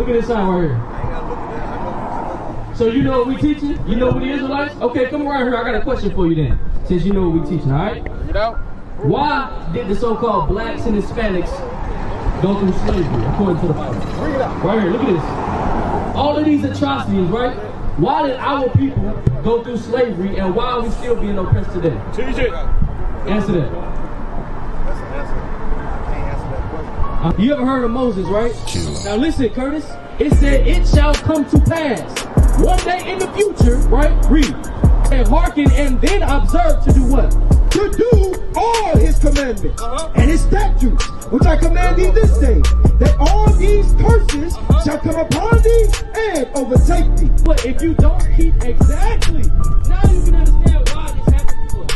Look at this sign right here. So you know what we teaching? You know what the Israelites? Okay, come around here. I got a question for you then. Since you know what we teaching, all right? Bring it out. Why did the so-called blacks and Hispanics go through slavery according to the Bible? Bring it out. Right here, look at this. All of these atrocities, right? Why did our people go through slavery and why are we still being oppressed today? TJ. Answer that. That's an answer. I can't answer that question. You ever heard of Moses, right? Now listen, Curtis. It said, it shall come to pass one day in the future, right? Read. And hearken and then observe to do what? To do all his commandments and his statutes, which I command thee this day, that all these curses shall come upon thee and overtake thee. But if you don't keep exactly, now you can understand why this happened to us.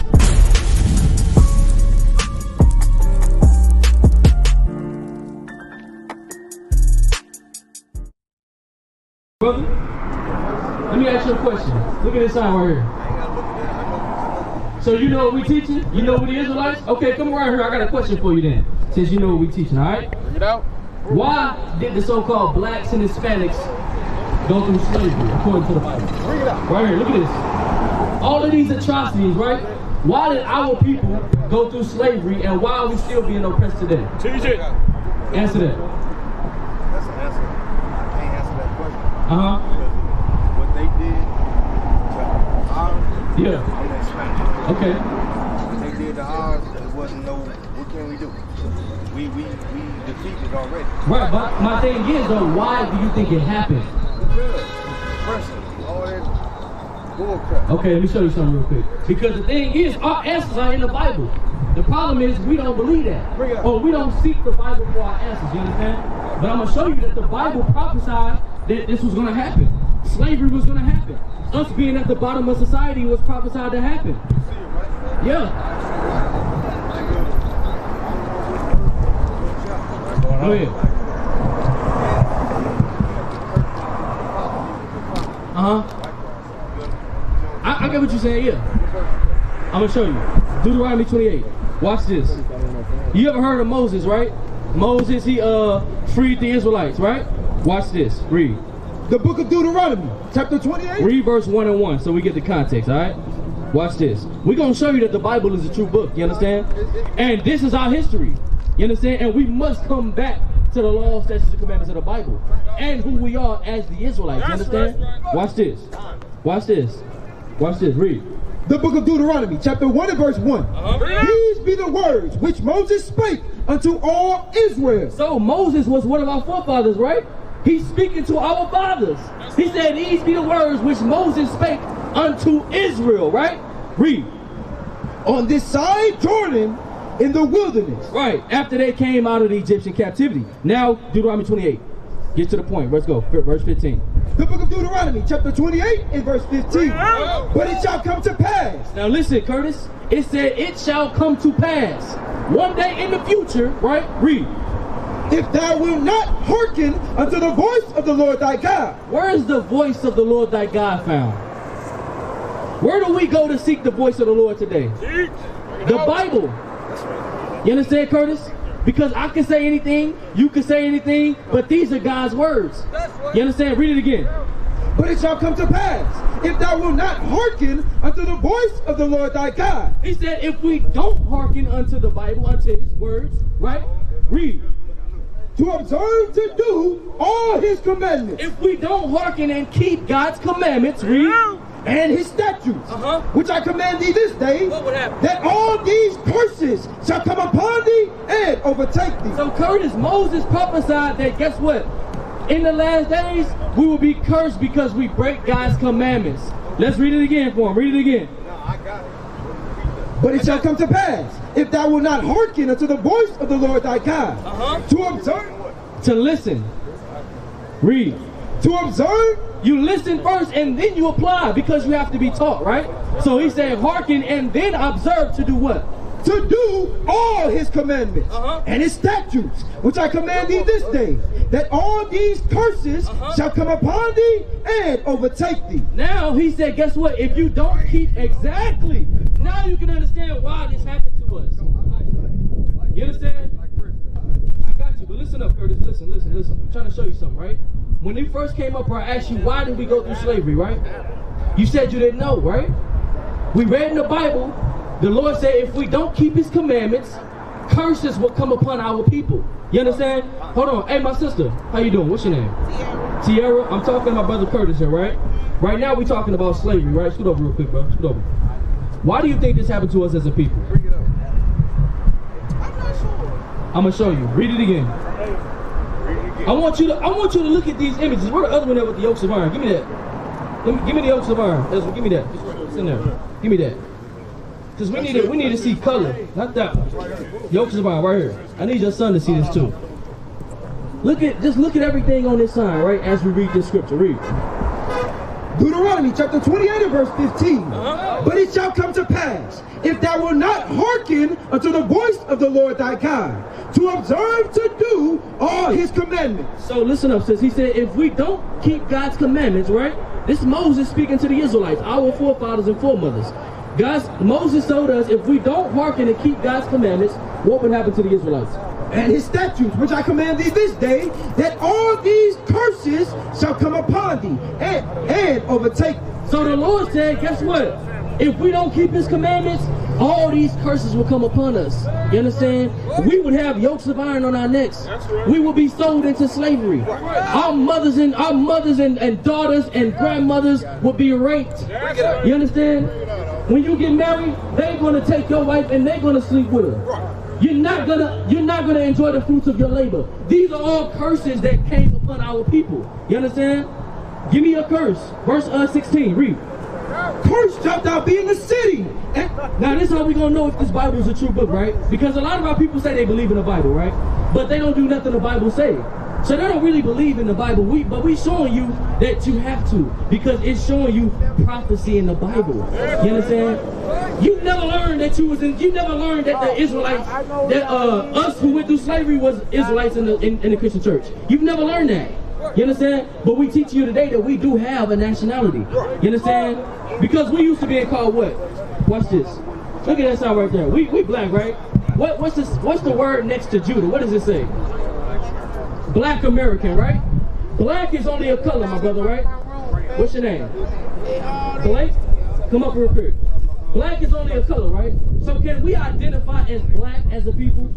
Brother, let me ask you a question. Look at this sign right here. So you know what we teaching? You know what the Israelites? Okay, come around here. I got a question for you then. Since you know what we teaching, all right? Bring it out. Why did the so-called blacks and Hispanics go through slavery according to the Bible? Bring it out. Right here, look at this. All of these atrocities, right? Why did our people go through slavery and why are we still being oppressed today? TJ. Answer that. That's an answer. I can't answer that question. Uh-huh. What they did to ours, Yeah. I'm explaining. Okay. What they did to ours, it wasn't no, what can we do? We defeated already. Right, but my thing is though, why do you think it happened? Because oppression, all that bullcrap. Okay, let me show you something real quick. Because the thing is, our answers are in the Bible. The problem is we don't believe that. Or we don't seek the Bible for our answers, you understand? But I'm going to show you that the Bible prophesied that this was going to happen. Slavery was going to happen. Us being at the bottom of society was prophesied to happen. Yeah. Go ahead. I get what you're saying, yeah. I'm going to show you. Deuteronomy 28. Watch this. You ever heard of Moses, right? Moses, he freed the Israelites, right? Watch this. Read. The book of Deuteronomy, chapter 28. Read verse 1 and 1 so we get the context, all right? Watch this. We're going to show you that the Bible is a true book, you understand? And this is our history, you understand? And we must come back to the laws, statutes, and commandments of the Bible and who we are as the Israelites, you understand? Watch this. Watch this. Watch this. Read. The book of Deuteronomy, chapter 1 and verse 1. These be the words which Moses spake unto all Israel. So Moses was one of our forefathers, right? He's speaking to our fathers. He said, these be the words which Moses spake unto Israel, right? Read. On this side Jordan in the wilderness. Right, after they came out of the Egyptian captivity. Now, Deuteronomy 28. Get to the point. Let's go. Verse 15. The book of Deuteronomy, chapter 28 and verse 15. But it shall come to pass. Now listen, Curtis. It said, it shall come to pass. One day in the future, right? Read. If thou wilt not hearken unto the voice of the Lord thy God. Where is the voice of the Lord thy God found? Where do we go to seek the voice of the Lord today? The Bible. You understand, Curtis? Because I can say anything, you can say anything, but these are God's words. You understand? Read it again. But it shall come to pass, if thou wilt not hearken unto the voice of the Lord thy God. He said, if we don't hearken unto the Bible, unto his words, right? Read. To observe to do all his commandments. If we don't hearken and keep God's commandments, read. And his statutes, which I command thee this day, what would happen? That all these curses shall come upon thee and overtake thee. So Curtis, Moses prophesied that, guess what? In the last days, we will be cursed because we break God's commandments. Let's read it again for him. Read it again. No, I got it. But it shall come to pass, if thou wilt not hearken unto the voice of the Lord thy God, to observe, to listen. Read. To observe. You listen first and then you apply because you have to be taught, right? So he said hearken and then observe to do what? To do all his commandments and his statutes, which I command thee this day, that all these curses shall come upon thee and overtake thee. Now he said, guess what? If you don't keep exactly, now you can understand why this happened to us. You understand? I got you, but listen up, Curtis. Listen. I'm trying to show you something, right? When you first came up here, I asked you, why did we go through slavery, right? You said you didn't know, right? We read in the Bible, the Lord said if we don't keep his commandments, curses will come upon our people. You understand? Hold on. Hey, my sister, how you doing? What's your name? Tierra. I'm talking to my brother Curtis here, right? Right now we're talking about slavery, right? Scoot over real quick, bro. Scoot over. Why do you think this happened to us as a people? Bring it up. I'm not sure. I'm gonna show you. Read it again. I want you to look at these images. Where the other one there with the yokes of iron? Give me that. Give me the yokes of iron. Give me that. It's in there. Give me that. Because we need to see color, not that one. Yokes of iron right here. I need your son to see this too. Just look at everything on this sign, right? As we read this scripture. Read. Deuteronomy chapter 28 and verse 15. But it shall come to pass, if thou wilt not hearken unto the voice of the Lord thy God, to observe to do all his commandments. So listen up, sis. He said, if we don't keep God's commandments, right? This is Moses speaking to the Israelites, our forefathers and foremothers. Moses told us if we don't hearken and keep God's commandments, what would happen to the Israelites? And his statutes, which I command thee this day, that all these curses shall come upon thee and overtake thee. So the Lord said, guess what? If we don't keep his commandments, all these curses will come upon us. You understand? We would have yokes of iron on our necks. We will be sold into slavery. Our mothers and daughters and grandmothers will be raped. You understand? When you get married, they're gonna take your wife and they're gonna sleep with her. You're not gonna enjoy the fruits of your labor. These are all curses that came upon our people. You understand? Give me a curse. Verse 16. Read. Cursed shalt thou be in the city. Now this is how we gonna know if this Bible is a true book, right? Because a lot of our people say they believe in the Bible, right? But they don't do nothing the Bible say. So they don't really believe in the Bible. But we showing you that you have to, because it's showing you prophecy in the Bible. You understand? You never learned that you never learned that the Israelites, that us who went through slavery was Israelites in the Christian church. You've never learned that. You understand? But we teach you today that we do have a nationality. You understand? Because we used to be called what? Watch this. Look at that sign right there. We black, right? What's the word next to Judah? What does it say? Black American, right? Black is only a color, my brother, right? What's your name? Blake? Come up real quick. Black is only a color, right? So can we identify as black as a people?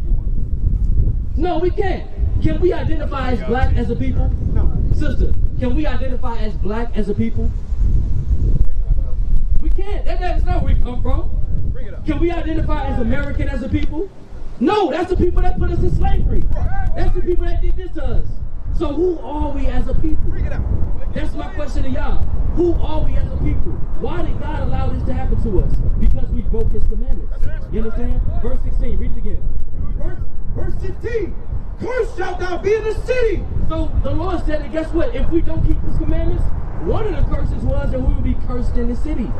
No, we can't. Can we identify as black as a people? No. Sister, can we identify as black as a people? We can't. That's not where we come from. Can we identify as American as a people? No, that's the people that put us in slavery. That's the people that did this to us. So who are we as a people? That's my question to y'all. Who are we as a people? Why did God allow this to happen to us? Because we broke his commandments. You understand? Verse 16, read it again. Verse 16. Cursed shalt thou be in the city. So the Lord said that, guess what? If we don't keep his commandments, one of the curses was that we would be cursed in the city.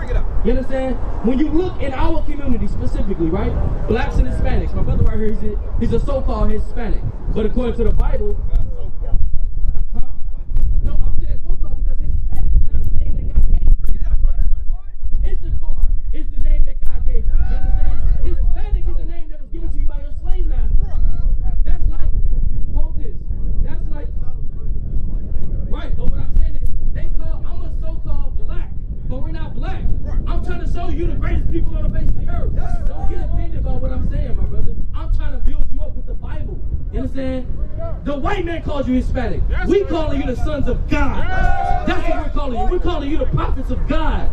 You understand? When you look in our community specifically, right? Blacks and Hispanics. My brother right here, he's a so-called Hispanic. But according to the Bible, no, I'm saying so-called because Hispanic is not the name that God gave you. Issachar is the name that God gave you. You understand? Hispanic is the name that was given to you by your slave master. That's like, hold this. That's like, right, but what I'm saying is, I'm a so-called black, but we're not black. I'm trying to show you the greatest people on the face of the earth. Don't get offended about what I'm saying, my brother. I'm trying to build you up with the Bible. You understand? The white man calls you Hispanic. We calling you the sons of God. That's what we're calling you. We're calling you the prophets of God.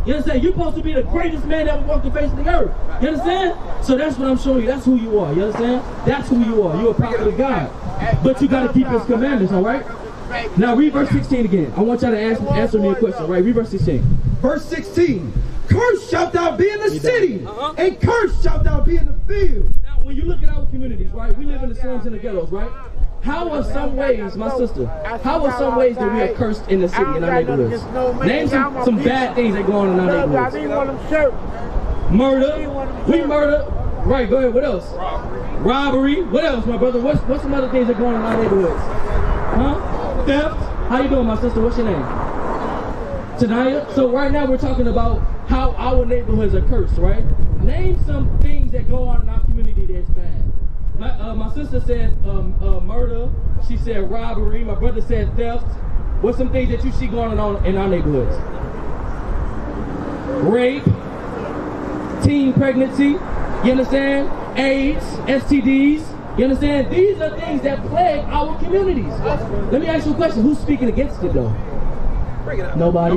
You understand? You're supposed to be the greatest man that walked the face of the earth. You understand? So that's what I'm showing you. That's who you are. You understand? That's who you are. You're a prophet of God. But you got to keep his commandments, all right? Now read verse 16 again. I want y'all to answer me a question, right? Read verse 16. Verse 16. Cursed shalt thou be in the city, and cursed shalt thou be in the field. Now when you look at our communities, right? We live in the slums and the ghettos, right? How are some ways, my sister, how are some ways that we are cursed in the city, in our neighborhoods? Name some bad things that go on in our neighborhoods. Murder. We murder. Right, go ahead. What else? Robbery. What else, my brother? What's some other things that go on in our neighborhoods? Huh? Theft. How you doing, my sister? What's your name? Tanaya. So right now we're talking about how our neighborhoods are cursed, right? Name some things that go on in our community that's bad. My sister said murder. She said robbery. My brother said theft. What's some things that you see going on in our neighborhoods? Rape, teen pregnancy, you understand? AIDS, STDs, you understand? These are things that plague our communities. Let me ask you a question. Who's speaking against it though? Nobody.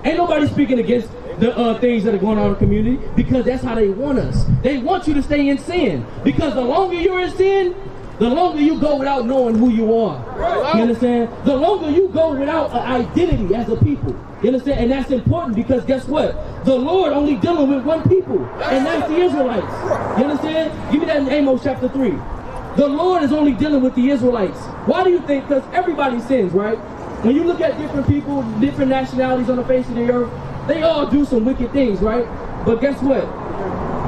Ain't nobody speaking against the things that are going on in the community, because that's how they want us. They want you to stay in sin, because the longer you're in sin, the longer you go without knowing who you are. You understand? The longer you go without an identity as a people. You understand? And that's important, because guess what? The Lord only dealing with one people, and that's the Israelites. You understand? Give me that in Amos chapter 3. The Lord is only dealing with the Israelites. Why do you think? Because everybody sins, right? When you look at different people, different nationalities on the face of the earth, they all do some wicked things, right? But guess what?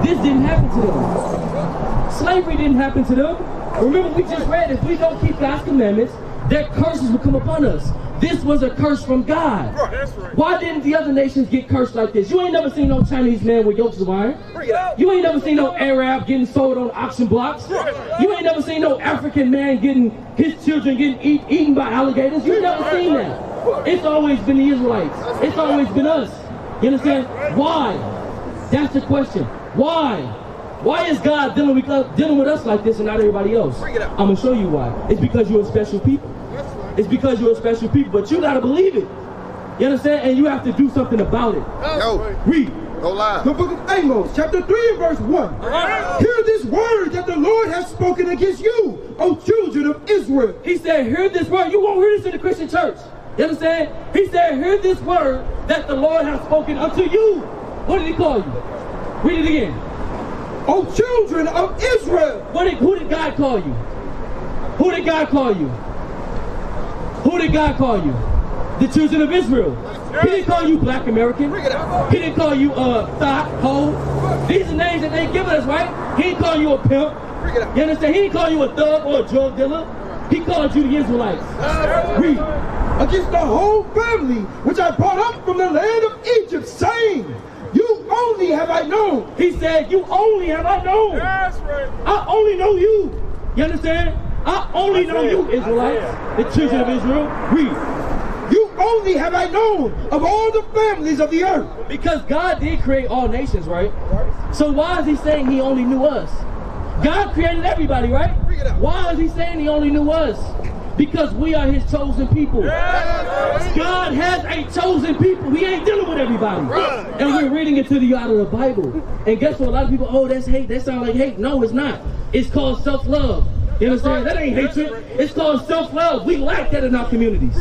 This didn't happen to them. Slavery didn't happen to them. Remember, we just read, if we don't keep God's commandments, that curses will come upon us. This was a curse from God. That's right. Why didn't the other nations get cursed like this? You ain't never seen no Chinese man with yokes of iron. You ain't never seen no Arab getting sold on auction blocks. You ain't never seen no African man getting his children getting eaten by alligators. You've never seen that. It's always been the Israelites. It's always been us. You understand? Why? That's the question. Why? Why is God dealing with us like this and not everybody else? I'm going to show you why. It's because you're a special people. It's because you're a special people, but you got to believe it. You understand? And you have to do something about it. No. Read. Go live. The book of Amos, chapter 3 and verse 1. Hear this word that the Lord has spoken against you, O children of Israel. He said, hear this word. You won't hear this in the Christian church. You understand? He said, hear this word that the Lord has spoken unto you. What did he call you? Read it again. O children of Israel. Who did God call you? Who did God call you? Who did God call you? The children of Israel. He didn't call you Black American. He didn't call you thought, hoe. These are names that they given us, right? He didn't call you a pimp. You understand? He didn't call you a thug or a drug dealer. He called you the Israelites. Read. Against the whole family which I brought up from the land of Egypt, saying, you only have I known. He said, you only have I known. That's right. I only know you. You understand? I only know you, Israelites, the children of Israel. Read. You only have I known of all the families of the earth. Because God did create all nations, right? So why is he saying he only knew us? God created everybody, right? Why is he saying he only knew us? Because we are his chosen people. God has a chosen people. He ain't dealing with everybody. And we're reading it to you out of the Bible. And guess what? A lot of people, oh, that's hate. That sounds like hate. No, it's not. It's called self-love. You understand? That ain't hatred. It's called self-love. We lack that in our communities.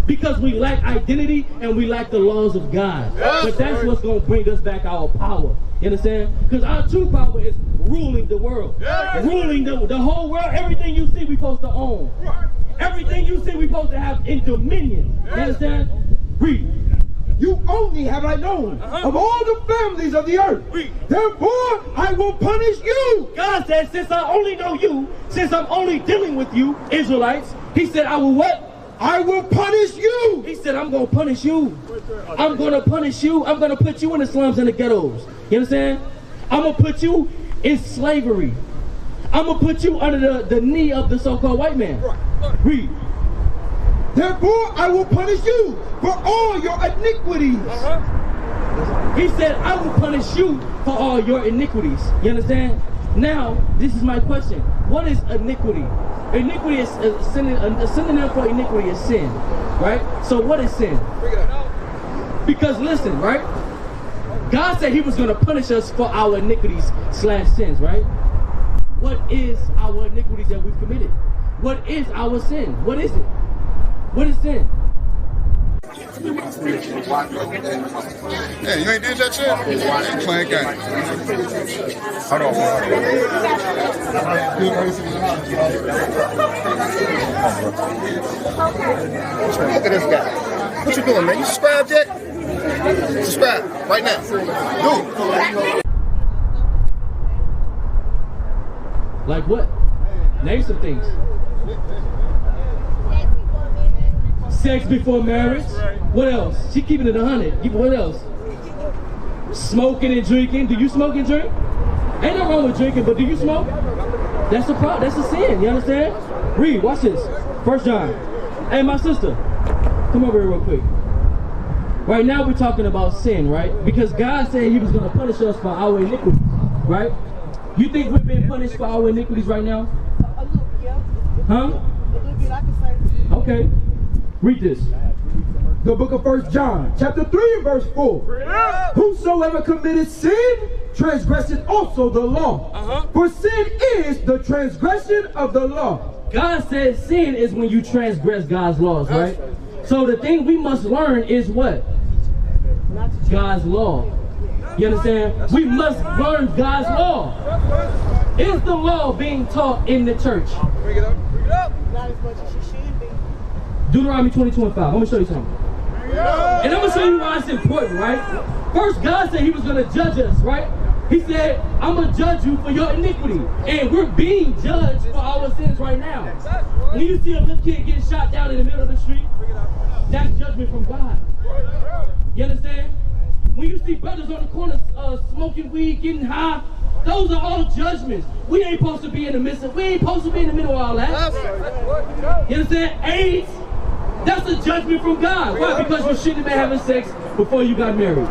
Because we lack identity and we lack the laws of God. But that's what's going to bring us back our power. You understand? Because our true power is ruling the world. Ruling the whole world. Everything you see, we're supposed to own. Everything you see, we're supposed to have in dominion. You understand? Read. You only have I known of all the families of the earth. Therefore, I will punish you. God said, since I only know you, since I'm only dealing with you, Israelites, he said, I will what? I will punish you. He said, I'm going to punish you. I'm going to punish you. I'm going to put you in the slums and the ghettos. You understand? I'm going to put you in slavery. I'm going to put you under the knee of the so-called white man. Read. Therefore, I will punish you for all your iniquities. He said, I will punish you for all your iniquities. You understand? Now, this is my question. What is iniquity? Iniquity is a synonym for iniquity is sin, right? So what is sin? Because listen, right? God said he was going to punish us for our iniquities / sins, right? What is our iniquities that we've committed? What is our sin? What is it? What is sin? Hey, you ain't did that shit? I ain't playing games. Hold on. Look at this guy. What you doing, man? You subscribed yet? Subscribe right now. Do it. Like what? Name some things. Sex before marriage. What else? She keeping it 100. What else? Smoking and drinking. Do you smoke and drink? Ain't no wrong with drinking, but do you smoke? That's a problem. That's a sin. You understand? Read. Watch this. 1 John. Hey, my sister. Come over here real quick. Right now we're talking about sin, right? Because God said he was going to punish us for our iniquities, right? You think we've been punished for our iniquities right now? A little, yeah. Huh? A little bit, I can say. Okay. Read this. The book of 1 John, chapter 3 and verse 4. Whosoever committed sin, transgresseth also the law. For sin is the transgression of the law. God said sin is when you transgress God's laws, right? So the thing we must learn is what? God's law. You understand? We must learn God's law. Is the law being taught in the church? Bring it up. Not as much as you should be. Deuteronomy 20:25. I'm going to show you something. And I'm going to show you why it's important, right? First, God said he was going to judge us, right? He said, I'm going to judge you for your iniquity. And we're being judged for our sins right now. When you see a little kid getting shot down in the middle of the street, that's judgment from God. You understand? When you see brothers on the corner smoking weed, getting high, those are all judgments. We ain't supposed to be in the midst of, we ain't supposed to be in the middle of all that. You understand? AIDS, that's a judgment from God. Why? Because you shouldn't have been having sex before you got married.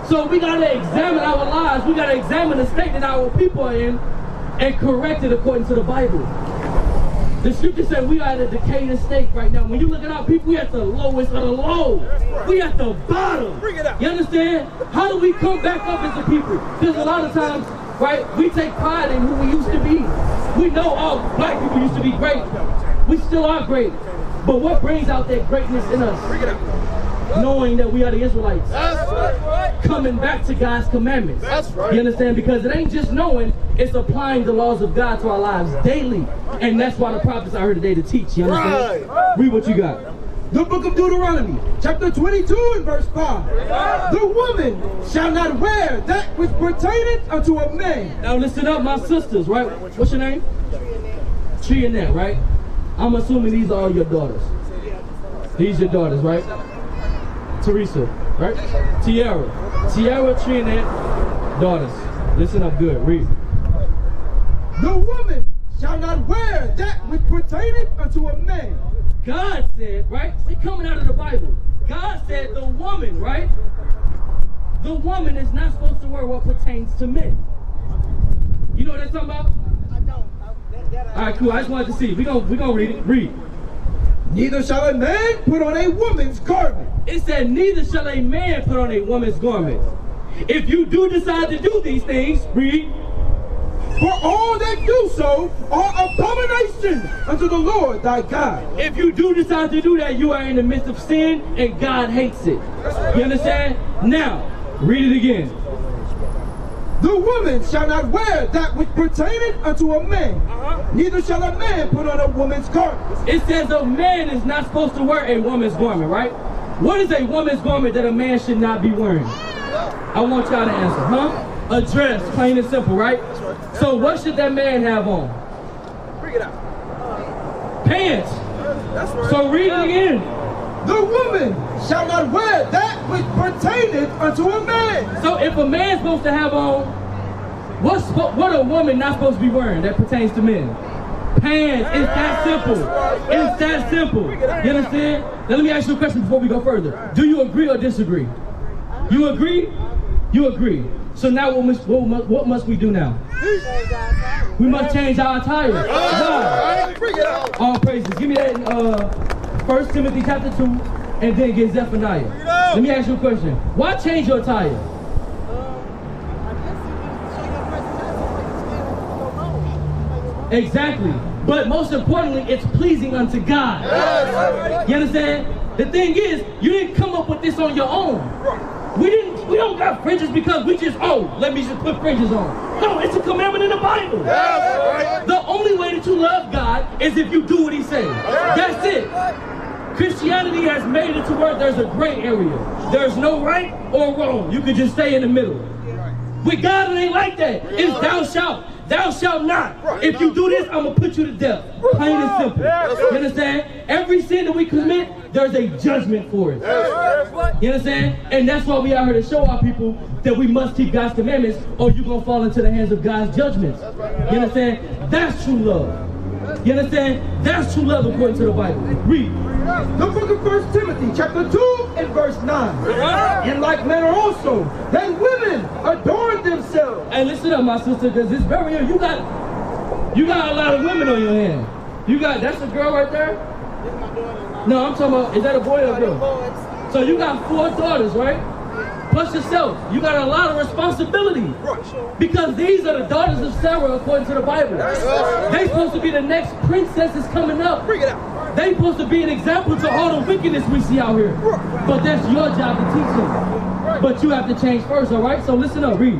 So we got to examine our lives. We got to examine the state that our people are in and correct it according to the Bible. The scripture said we are at a decaying state right now. When you look at our people, we at the lowest of the low. We at the bottom. You understand? How do we come back up as a people? Because a lot of times, right, we take pride in who we used to be. We know all black people used to be great. We still are great. But what brings out that greatness in us? Knowing that we are the Israelites. Coming back to God's commandments. You understand? Because it ain't just knowing, it's applying the laws of God to our lives daily. And that's why the prophets are here today to teach. You understand? Read what you got. The book of Deuteronomy, chapter 22 and verse 5. The woman shall not wear that which pertaineth unto a man. Now listen up, my sisters, right? What's your name? Trianette, right? I'm assuming these are all your daughters. These your daughters, right? Teresa, right? Tiara, Trianette, daughters. Listen up good, read. The woman shall not wear that which pertaineth unto a man. God said, right? We coming out of the Bible. God said the woman, right? The woman is not supposed to wear what pertains to men. You know what that's talking about? I don't. All right, cool. I just wanted to see. We gonna read it. Read. Neither shall a man put on a woman's garment. It said, neither shall a man put on a woman's garment. If you do decide to do these things, read. For all that do so are abomination unto the Lord thy God. If you do decide to do that, you are in the midst of sin and God hates it. You understand? Now, read it again. The woman shall not wear that which pertaineth unto a man. Neither shall a man put on a woman's garment. It says a man is not supposed to wear a woman's garment, right? What is a woman's garment that a man should not be wearing? I want y'all to answer, huh? A dress, plain and simple, right? So what should that man have on? Bring it out. Pants. That's right. So read it again. The woman shall not wear that which pertaineth unto a man. So if a man's supposed to have on, what a woman not supposed to be wearing that pertains to men? Pants. It's that simple. It's that simple. You understand? Now let me ask you a question before we go further. Do you agree or disagree? You agree? You agree. So now what must we do now? We must change our attire. Why? All praises. Give me that 1 Timothy chapter 2 and then get Zephaniah. Let me ask you a question. Why change your attire? Exactly. But most importantly, it's pleasing unto God. You understand? The thing is, you didn't come up with this on your own. We don't got fringes because we just, let me just put fringes on. No, it's a commandment in the Bible. The only way that you love God is if you do what he says. That's it. Christianity has made it to where there's a gray area. There's no right or wrong. You can just stay in the middle. With God, it ain't like that. It's thou shalt not. If you do this, I'm going to put you to death. Plain and simple. You understand? Every sin that we commit, there's a judgment for it. You understand? And that's why we are here to show our people that we must keep God's commandments or you're going to fall into the hands of God's judgments. You understand? That's true love. You understand? That's true love according to the Bible. Read. The book of 1 Timothy chapter 2 and verse 9. In like manner also, that women adorn themselves. Hey, listen up, my sister, because it's very real. You got a lot of women on your hand. That's a girl right there? This is my daughter. No, I'm talking about, is that a boy or a girl? Boys. So you got 4 daughters, right? Plus yourself. You got a lot of responsibility. Because these are the daughters of Sarah according to the Bible. They supposed to be the next princesses coming up. Bring it out. They supposed to be an example to all the wickedness we see out here. But that's your job to teach them. But you have to change first, all right? So listen up, read.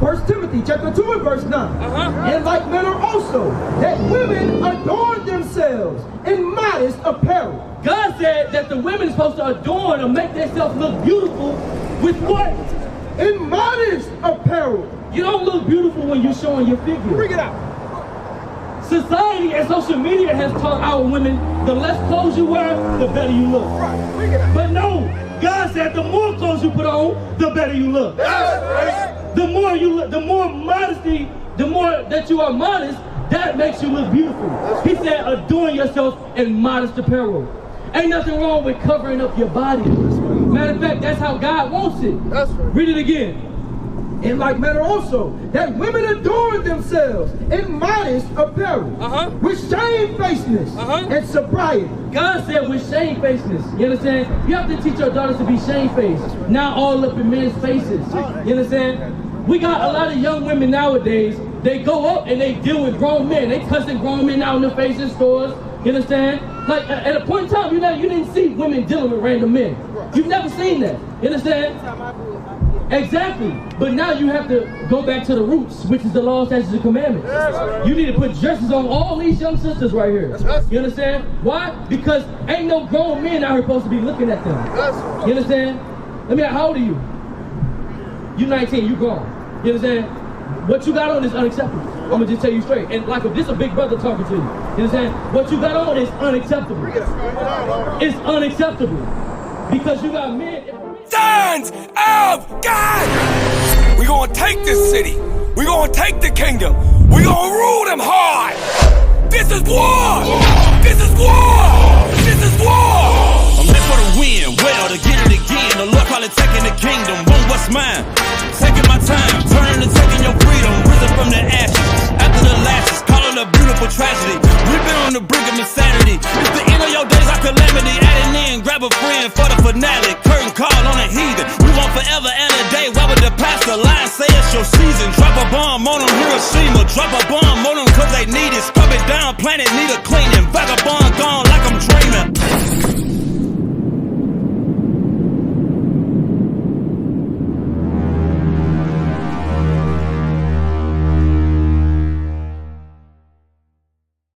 1 Timothy chapter 2 and verse 9. In like manner also, that women adorn themselves in modest apparel. God said that the women are supposed to adorn or make themselves look beautiful with what? In modest apparel. You don't look beautiful when you're showing your figure. Bring it out. Society and social media has taught our women the less clothes you wear, the better you look. Bring it out. But no, God said the more clothes you put on, the better you look. The more you look, the more modesty, the more that you are modest, that makes you look beautiful. He said adorn yourself in modest apparel. Ain't nothing wrong with covering up your body. Matter of fact, that's how God wants it. Read it again. In like manner also, that women adorn themselves in modest apparel, with shamefacedness and sobriety. God said with shamefacedness. You understand? You have to teach your daughters to be shamefaced, not all up in men's faces. You understand? We got a lot of young women nowadays. They go up and they deal with grown men. They cussing grown men out in the face in stores. You understand? Like at a point in time, you didn't see women dealing with random men. You've never seen that. You understand? Exactly. But now you have to go back to the roots, which is the law, statutes, and commandments. You need to put dresses on all these young sisters right here. You understand? Why? Because ain't no grown men out here supposed to be looking at them. You understand? Let me ask, how old are you? You 19, you grown. You understand? What you got on is unacceptable. I'm gonna just tell you straight. And like if this a big brother talking to you, you understand? What you got on is unacceptable. It's unacceptable. Because you got men. Sons of God! We're gonna take this city. We're gonna take the kingdom. We're gonna rule them hard. This is war! This is war! This is war! I'm in for the win, well, to get it again. The Lord probably taking the kingdom, want what's mine. Taking my time, turning and taking your freedom. Risen from the ashes, after the lashes, call it a beautiful tragedy. We've been on the brink of insanity. It's the end of your days, our calamity. Adding in, grab a friend for the finale. Curtain call on a heathen. We want forever and a day. Why would the pastor lie and say it's your season? Drop a bomb on them, Hiroshima. Drop a bomb on them cause they need it. Scrub it down, planet need a cleaning. Vagabond gone like I'm dreaming.